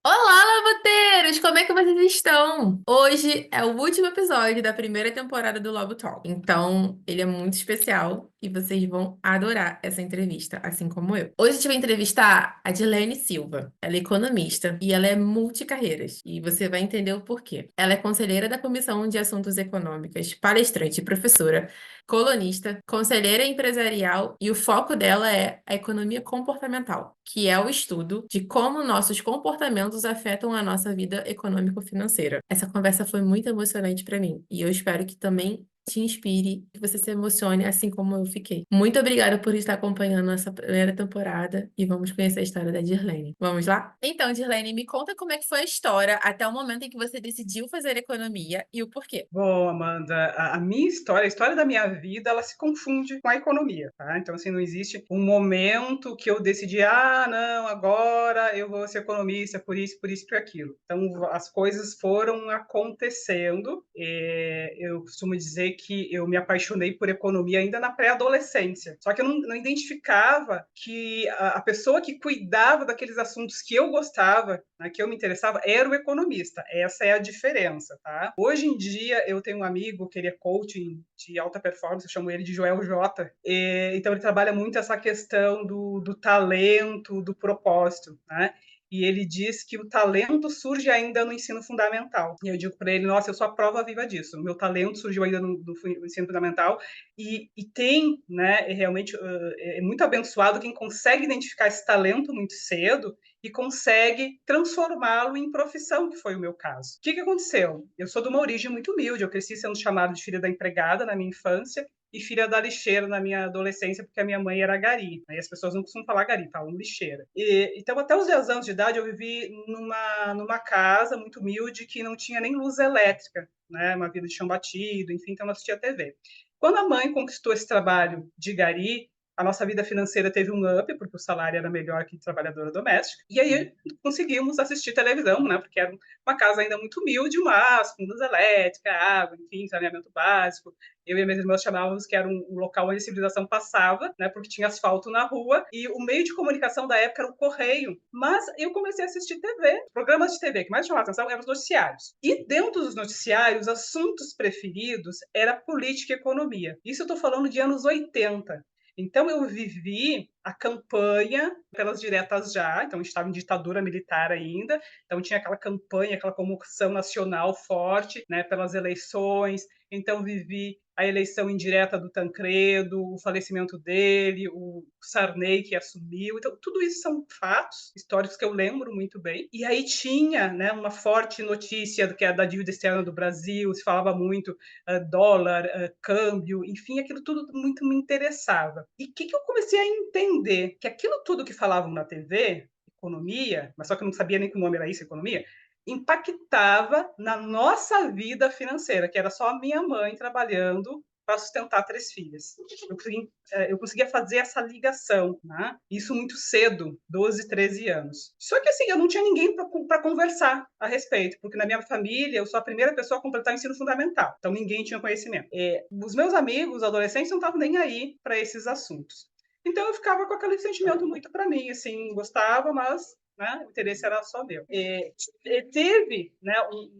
Olá, Labuteiros! Como é que vocês estão? Hoje é o último episódio da primeira temporada do Lobo Talk. Então, ele é muito especial e vocês vão adorar essa entrevista, assim como eu. Hoje a gente vai entrevistar a Dirlene Silva. Ela é economista e ela é multicarreiras. E você vai entender o porquê. Ela é conselheira da Comissão de Assuntos Econômicos, palestrante e professora, colunista, conselheira empresarial e o foco dela é a economia comportamental, que é o estudo de como nossos comportamentos afetam a nossa vida econômico-financeira. Essa conversa foi muito emocionante para mim e eu espero que também te inspire, que você se emocione assim como eu fiquei. Muito obrigada por estar acompanhando essa primeira temporada e vamos conhecer a história da Dirlene. Vamos lá? Então, Dirlene, me conta como é que foi a história até o momento em que você decidiu fazer economia e o porquê. Bom, Amanda, a minha história, a história da minha vida, ela se confunde com a economia, tá? Então, assim, não existe um momento que eu decidi, não, agora eu vou ser economista, por isso, por aquilo. Então, as coisas foram acontecendo. Eu costumo dizer que eu me apaixonei por economia ainda na pré-adolescência. Só que eu não identificava que a pessoa que cuidava daqueles assuntos que eu gostava, né, que eu me interessava, era o economista. Essa é a diferença, tá? Hoje em dia, eu tenho um amigo que ele é coaching de alta performance, eu chamo ele de Joel J. Então, ele trabalha muito essa questão do talento, do propósito, né? E ele diz que o talento surge ainda no ensino fundamental. E eu digo para ele, nossa, eu sou a prova viva disso. O meu talento surgiu ainda no ensino fundamental e tem, né, realmente é muito abençoado quem consegue identificar esse talento muito cedo e consegue transformá-lo em profissão, que foi o meu caso. O que aconteceu? Eu sou de uma origem muito humilde, eu cresci sendo chamada de filha da empregada na minha infância e filha da lixeira na minha adolescência, porque a minha mãe era gari. Aí as pessoas não costumam falar gari, falam lixeira. Então, até os 10 anos de idade, eu vivi numa casa muito humilde que não tinha nem luz elétrica, né? Uma vida de chão batido, enfim, então não assistia TV. Quando a mãe conquistou esse trabalho de gari, a nossa vida financeira teve um up, porque o salário era melhor que trabalhadora doméstica, e aí conseguimos assistir televisão, né, porque era uma casa ainda muito humilde, mas com luz elétrica, água, enfim, saneamento básico. Eu e minhas irmãs chamávamos que era um local onde a civilização passava, né, porque tinha asfalto na rua, e o meio de comunicação da época era o correio. Mas eu comecei a assistir TV, programas de TV que mais chamavam atenção eram os noticiários. E dentro dos noticiários, assuntos preferidos era política e economia. Isso eu estou falando de anos 80. Então, eu vivi a campanha pelas diretas já, então a gente estava em ditadura militar ainda, então tinha aquela campanha, aquela comoção nacional forte, né, pelas eleições. Então, vivi a eleição indireta do Tancredo, o falecimento dele, o Sarney que assumiu. Então, tudo isso são fatos históricos que eu lembro muito bem. E aí tinha, né, uma forte notícia que é da dívida externa do Brasil, se falava muito dólar, câmbio, enfim, aquilo tudo muito me interessava. E o que eu comecei a entender? Que aquilo tudo que falavam na TV, economia, mas só que eu não sabia nem que o nome era isso, economia, impactava na nossa vida financeira, que era só a minha mãe trabalhando para sustentar 3 filhas. Eu conseguia fazer essa ligação, né? Isso muito cedo, 12, 13 anos. Só que assim, eu não tinha ninguém para conversar a respeito, porque na minha família eu sou a primeira pessoa a completar o ensino fundamental, então ninguém tinha conhecimento. Os meus amigos, adolescentes, não estavam nem aí para esses assuntos. Então eu ficava com aquele sentimento muito para mim, assim, gostava, mas né? O interesse era só meu. Teve, né,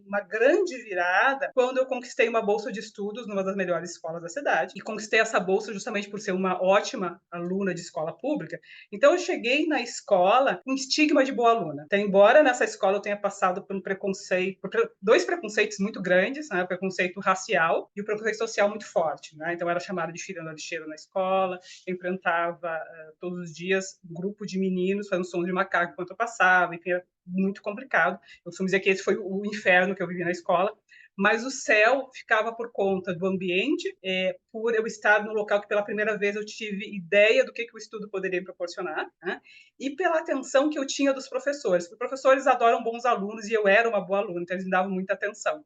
uma grande virada quando eu conquistei uma bolsa de estudos numa das melhores escolas da cidade, e conquistei essa bolsa justamente por ser uma ótima aluna de escola pública. Então eu cheguei na escola com estigma de boa aluna. Então, embora nessa escola eu tenha passado por um preconceito, por 2 preconceitos muito grandes, né? O preconceito racial e o preconceito social muito forte, né? Então eu era chamada de filha da lixeira na escola, eu enfrentava todos os dias um grupo de meninos fazendo som de macaco enquanto eu passava, enfim, era muito complicado. Eu costumo dizer que esse foi o inferno que eu vivi na escola, mas o céu ficava por conta do ambiente, por eu estar no local que pela primeira vez eu tive ideia do que o estudo poderia proporcionar, né? E pela atenção que eu tinha dos professores. Os professores adoram bons alunos e eu era uma boa aluna, então eles me davam muita atenção.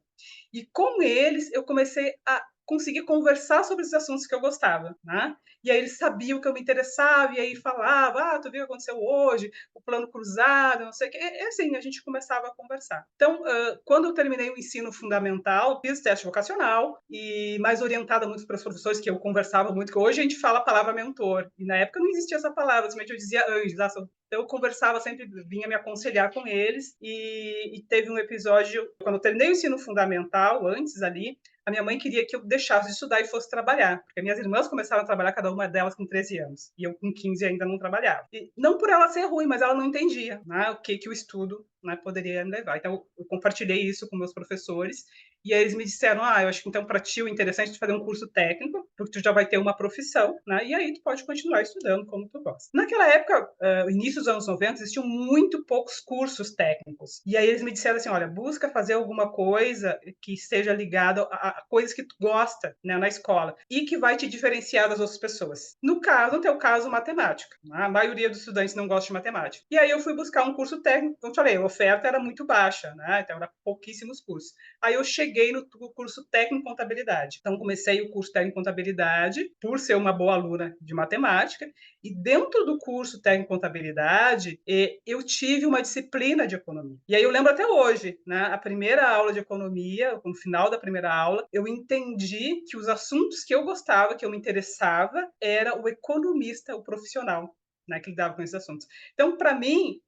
E com eles eu comecei a conseguir conversar sobre os assuntos que eu gostava, né? E aí eles sabiam que eu me interessava, e aí falava, tu viu o que aconteceu hoje, o plano cruzado, não sei o quê. Assim, a gente começava a conversar. Então, quando eu terminei o ensino fundamental, fiz teste vocacional, e mais orientada muito para os professores, que eu conversava muito, que hoje a gente fala a palavra mentor, e na época não existia essa palavra, simplesmente eu dizia anjos, então eu conversava sempre, vinha me aconselhar com eles, e teve um episódio, quando eu terminei o ensino fundamental, antes ali, a minha mãe queria que eu deixasse de estudar e fosse trabalhar, porque minhas irmãs começaram a trabalhar, cada uma delas com 13 anos, e eu com 15 ainda não trabalhava. E não por ela ser ruim, mas ela não entendia, né, o que o estudo, né, poderia me levar. Então, eu compartilhei isso com meus professores, e aí eles me disseram, eu acho que então para ti o interessante é fazer um curso técnico, porque tu já vai ter uma profissão, né, e aí tu pode continuar estudando como tu gosta. Naquela época, início dos anos 90, existiam muito poucos cursos técnicos, e aí eles me disseram assim, olha, busca fazer alguma coisa que esteja ligada a coisas que tu gosta, né, na escola, e que vai te diferenciar das outras pessoas. No teu caso, matemática. A maioria dos estudantes não gosta de matemática. E aí eu fui buscar um curso técnico, como eu falei, a oferta era muito baixa, né, então era pouquíssimos cursos. Aí eu cheguei no curso técnico em contabilidade. Então comecei o curso técnico em contabilidade, por ser uma boa aluna de matemática, e dentro do curso técnico em contabilidade, eu tive uma disciplina de economia. E aí eu lembro até hoje, né, a primeira aula de economia, no final da primeira aula, eu entendi que os assuntos que eu gostava, que eu me interessava, era o economista, o profissional, né, que lidava com esses assuntos. Então, para mim,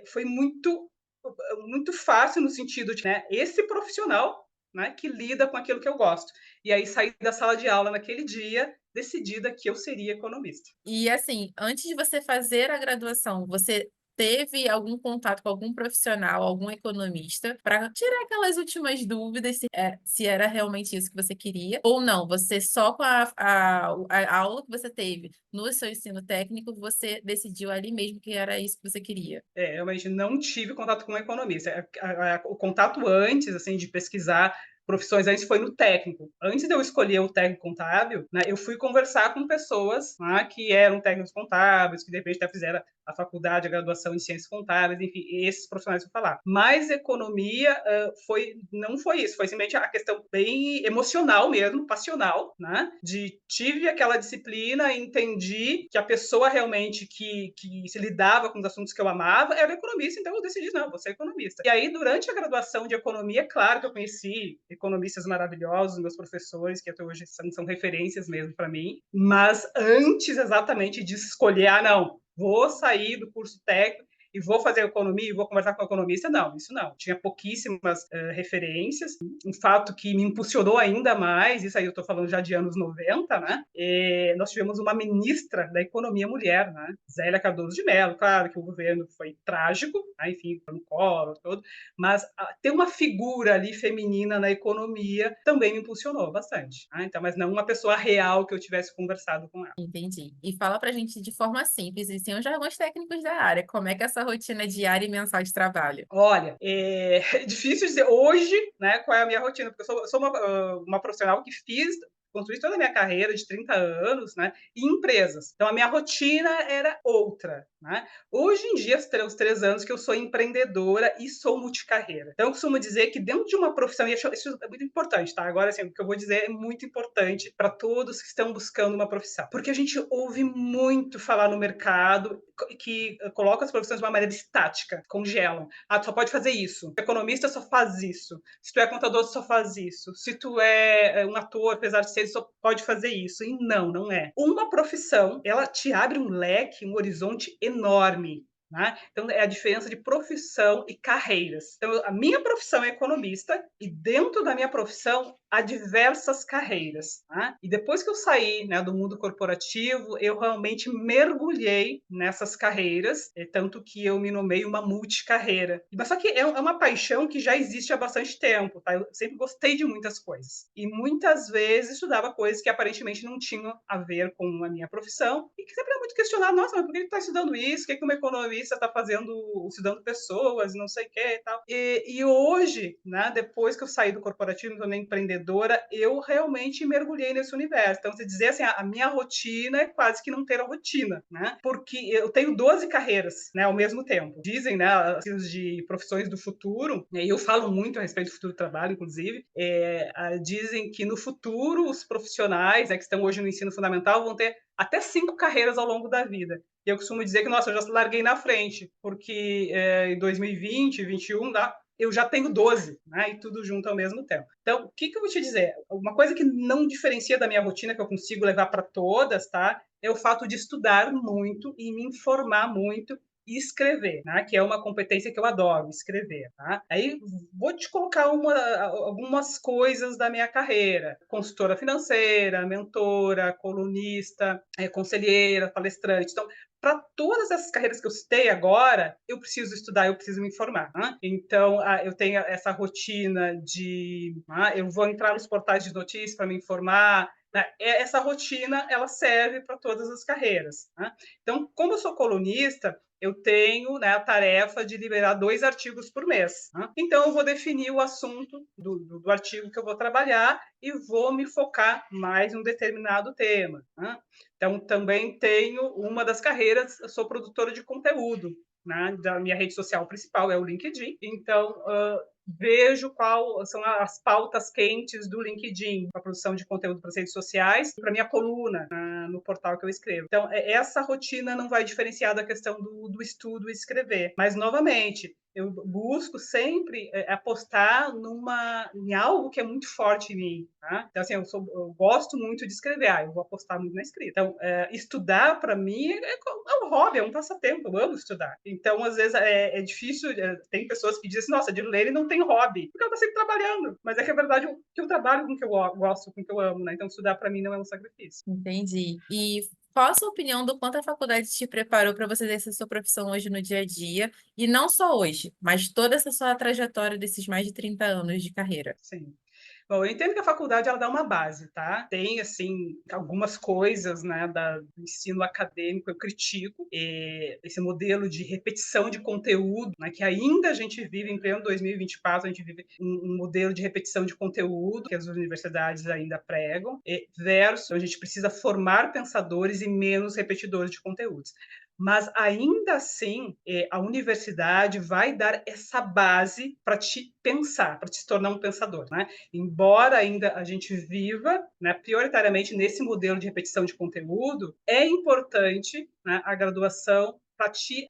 foi muito fácil no sentido de, né, esse profissional, né, que lida com aquilo que eu gosto. E aí saí da sala de aula naquele dia decidida que eu seria economista. E assim, antes de você fazer a graduação, você teve algum contato com algum profissional, algum economista, para tirar aquelas últimas dúvidas se era realmente isso que você queria ou não? Você só com a aula que você teve no seu ensino técnico, você decidiu ali mesmo que era isso que você queria? Realmente não tive contato com um economista. O contato antes, assim, de pesquisar profissões antes foi no técnico. Antes de eu escolher o técnico contábil, né, eu fui conversar com pessoas, né, que eram técnicos contábeis, que de repente até fizeram a faculdade, a graduação em ciências contábeis, enfim, esses profissionais vão falar. Mas economia não foi isso, foi simplesmente a questão bem emocional mesmo, passional, né, de tive aquela disciplina, entendi que a pessoa realmente que se lidava com os assuntos que eu amava era economista, então eu decidi, não, vou ser economista. E aí, durante a graduação de economia, claro que eu conheci economistas maravilhosos, meus professores, que até hoje são referências mesmo para mim, mas antes exatamente de escolher, não, vou sair do curso técnico e vou fazer economia e vou conversar com o economista, não, isso não. Tinha pouquíssimas referências. Um fato que me impulsionou ainda mais, isso aí eu estou falando já de anos 90, né? Nós tivemos uma ministra da economia mulher, né? Zélia Cardoso de Mello. Claro que o governo foi trágico, né? Enfim, no colo, todo, mas ter uma figura ali feminina na economia também me impulsionou bastante. Né? Então, mas não uma pessoa real que eu tivesse conversado com ela. Entendi. E fala pra gente de forma simples e sem os jargões técnicos da área, como é que é essa rotina diária e mensal de trabalho? Olha, é difícil dizer hoje, né, qual é a minha rotina, porque eu sou uma profissional que construí toda a minha carreira de 30 anos, né, em empresas. Então, a minha rotina era outra, né? Hoje em dia, os 3 anos que eu sou empreendedora e sou multicarreira. Então, eu costumo dizer que dentro de uma profissão, e isso é muito importante, tá? Agora, assim, o que eu vou dizer é muito importante para todos que estão buscando uma profissão. Porque a gente ouve muito falar no mercado que coloca as profissões de uma maneira estática, congelam. Tu só pode fazer isso. O economista só faz isso. Se tu é contador, só faz isso. Se tu é um ator, apesar de ser, só pode fazer isso. E não é. Uma profissão, ela te abre um leque, um horizonte enorme. Né? Então, é a diferença de profissão e carreiras. Então, a minha profissão é economista e dentro da minha profissão há diversas carreiras. Né? E depois que eu saí, né, do mundo corporativo, eu realmente mergulhei nessas carreiras, tanto que eu me nomei uma multicarreira. Mas só que é uma paixão que já existe há bastante tempo. Tá? Eu sempre gostei de muitas coisas. E muitas vezes estudava coisas que aparentemente não tinham a ver com a minha profissão e que sempre é muito questionado. Nossa, mas por que você está estudando isso? O que uma economista está fazendo, estudando pessoas, não sei o que e tal. E hoje, né, depois que eu saí do corporativo, me tornei empreendedora, empreendedora, eu realmente mergulhei nesse universo. Então, se dizer assim, a minha rotina é quase que não ter a rotina, né? Porque eu tenho 12 carreiras, né, ao mesmo tempo. Dizem, né, de profissões do futuro, né, e eu falo muito a respeito do futuro do trabalho, inclusive, dizem que no futuro os profissionais, né, que estão hoje no ensino fundamental vão ter até 5 carreiras ao longo da vida. E eu costumo dizer que, nossa, eu já larguei na frente, porque em 2020, 2021, eu já tenho 12, né? E tudo junto ao mesmo tempo. Então, o que eu vou te dizer? Uma coisa que não diferencia da minha rotina, que eu consigo levar para todas, tá? É o fato de estudar muito e me informar muito e escrever, né? Que é uma competência que eu adoro, escrever, tá? Aí vou te colocar algumas coisas da minha carreira: consultora financeira, mentora, colunista, conselheira, palestrante. Então, para todas essas carreiras que eu citei agora, eu preciso estudar, eu preciso me informar. Né? Então, eu tenho essa rotina de... eu vou entrar nos portais de notícias para me informar. Né? Essa rotina, ela serve para todas as carreiras. Né? Então, como eu sou colunista, eu tenho, né, a tarefa de liberar 2 artigos por mês. Né? Então, eu vou definir o assunto do artigo que eu vou trabalhar e vou me focar mais em um determinado tema. Né? Então, também tenho uma das carreiras, eu sou produtora de conteúdo, né? Da minha rede social principal é o LinkedIn. Então, vejo quais são as pautas quentes do LinkedIn, para a produção de conteúdo para as redes sociais, para minha coluna no portal que eu escrevo. Então, essa rotina não vai diferenciar da questão do estudo e escrever. Mas, novamente, eu busco sempre apostar em algo que é muito forte em mim. Tá? Então, assim, eu gosto muito de escrever, eu vou apostar muito na escrita. Então, estudar, para mim, é um hobby, é um passatempo, eu amo estudar. Então, às vezes, é difícil, tem pessoas que dizem assim, nossa, a Dirlene não tem hobby, porque ela está sempre trabalhando. Mas é que, é verdade, eu trabalho com o que eu gosto, com o que eu amo, né? Então, estudar, para mim, não é um sacrifício. Entendi. E qual a sua opinião do quanto a faculdade te preparou para você exercer sua profissão hoje no dia a dia? E não só hoje, mas toda essa sua trajetória desses mais de 30 anos de carreira. Sim. Bom, eu entendo que a faculdade ela dá uma base, tá? Tem assim algumas coisas, né, do ensino acadêmico eu critico esse modelo de repetição de conteúdo, né, que ainda a gente vive em pleno 2024, a gente vive um modelo de repetição de conteúdo que as universidades ainda pregam, versus a gente precisa formar pensadores e menos repetidores de conteúdos. Mas ainda assim, a universidade vai dar essa base para te pensar, para te se tornar um pensador, né? Embora ainda a gente viva, né, prioritariamente nesse modelo de repetição de conteúdo, é importante, né, a graduação para te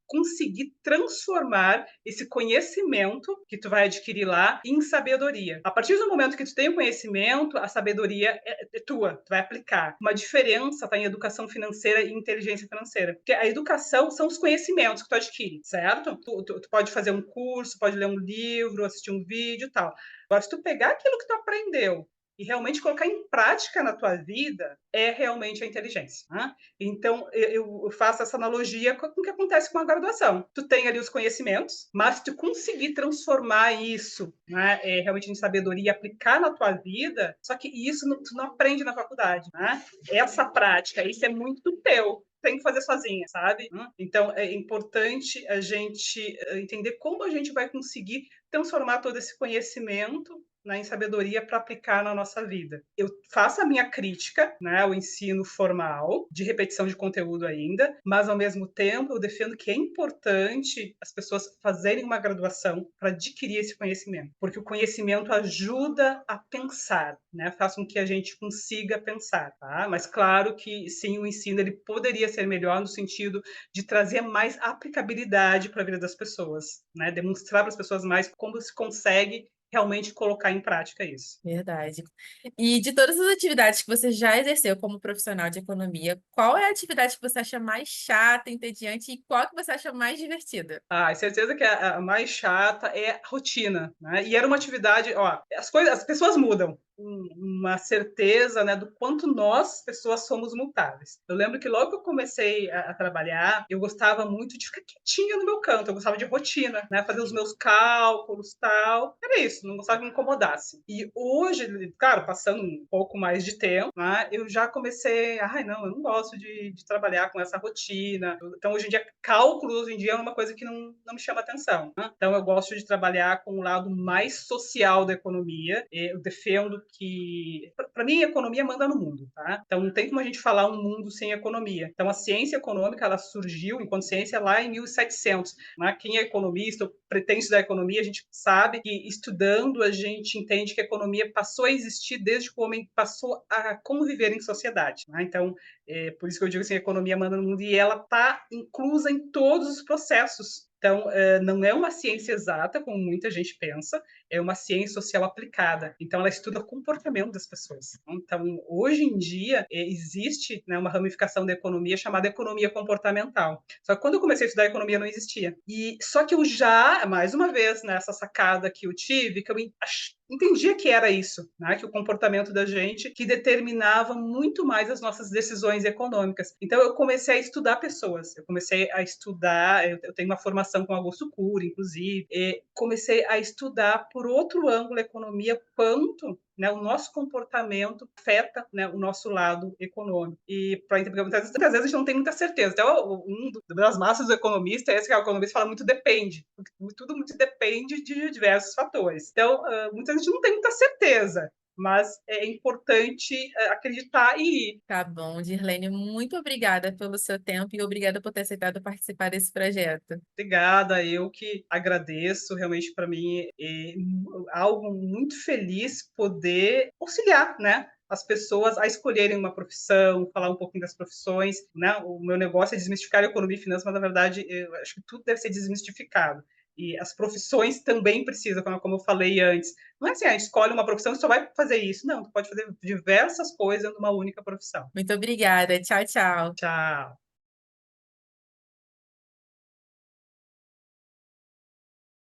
conseguir transformar esse conhecimento que tu vai adquirir lá em sabedoria. A partir do momento que tu tem o conhecimento, a sabedoria é tua, tu vai aplicar. Uma diferença está em educação financeira e inteligência financeira. Porque a educação são os conhecimentos que tu adquire, certo? Tu pode fazer um curso, pode ler um livro, assistir um vídeo e tal. Agora, se tu pegar aquilo que tu aprendeu e realmente colocar em prática na tua vida, é realmente a inteligência. Né? Então, eu faço essa analogia com o que acontece com a graduação. Tu tem ali os conhecimentos, mas se tu conseguir transformar isso, né, realmente em sabedoria e aplicar na tua vida, só que isso tu não aprende na faculdade. Né? Essa prática, isso é muito teu. Tem que fazer sozinha, sabe? Então, é importante a gente entender como a gente vai conseguir transformar todo esse conhecimento, né, em sabedoria para aplicar na nossa vida. Eu faço a minha crítica, né, ao ensino formal, de repetição de conteúdo ainda, mas, ao mesmo tempo, eu defendo que é importante as pessoas fazerem uma graduação para adquirir esse conhecimento, porque o conhecimento ajuda a pensar, né, faz com que a gente consiga pensar, tá? Mas, claro que, sim, o ensino ele poderia ser melhor no sentido de trazer mais aplicabilidade para a vida das pessoas, né, demonstrar para as pessoas mais como se consegue realmente colocar em prática isso. Verdade. E de todas as atividades que você já exerceu como profissional de economia, qual é a atividade que você acha mais chata, entediante e qual que você acha mais divertida? Certeza que a mais chata é a rotina, né? E era uma atividade, ó, as pessoas mudam, uma certeza, né, do quanto nós, pessoas, somos mutáveis. Eu lembro que logo que eu comecei a trabalhar, eu gostava muito de ficar quietinha no meu canto, eu gostava de rotina, né, fazer os meus cálculos, tal. Era isso, não gostava que me incomodasse. E hoje, claro, passando um pouco mais de tempo, né, eu já comecei, ai, não, eu não gosto de trabalhar com essa rotina. Então, hoje em dia, cálculos, hoje em dia, é uma coisa que não me chama atenção. Né? Então, eu gosto de trabalhar com o lado mais social da economia. Eu defendo que, para mim, a economia manda no mundo, tá? Então, não tem como a gente falar um mundo sem economia. Então, a ciência econômica, ela surgiu enquanto ciência lá em 1700. Né? Quem é economista, pretende estudar economia, a gente sabe que estudando a gente entende que a economia passou a existir desde que o homem passou a conviver em sociedade. Né? Então, por isso que eu digo assim, a economia manda no mundo e ela está inclusa em todos os processos. Então, não é uma ciência exata, como muita gente pensa, é uma ciência social aplicada. Então, ela estuda o comportamento das pessoas. Então, hoje em dia, existe, né, uma ramificação da economia chamada economia comportamental. Só que quando eu comecei a estudar economia, não existia. Só que eu já, mais uma vez, nessa sacada que eu tive, que eu entendia que era isso, né? Que o comportamento da gente que determinava muito mais as nossas decisões econômicas. Então, eu comecei a estudar pessoas, eu comecei a estudar, eu tenho uma formação com Augusto Cury, inclusive, e comecei a estudar por outro ângulo a economia, quanto, né, o nosso comportamento afeta, né, o nosso lado econômico. E porque muitas vezes a gente não tem muita certeza. Então, das massas do economista é esse que o economista fala muito depende. Tudo muito depende de diversos fatores. Então, muita gente não tem muita certeza, mas é importante acreditar e ir. Tá bom, Dirlene, muito obrigada pelo seu tempo e obrigada por ter aceitado participar desse projeto. Obrigada, eu que agradeço. Realmente, para mim, é algo muito feliz poder auxiliar, né? As pessoas a escolherem uma profissão, falar um pouquinho das profissões, né? O meu negócio é desmistificar a economia e finanças, mas na verdade eu acho que tudo deve ser desmistificado. E as profissões também precisam, como eu falei antes. Não é assim, a gente escolhe uma profissão e só vai fazer isso. Não, tu pode fazer diversas coisas numa única profissão. Muito obrigada. Tchau, tchau. Tchau.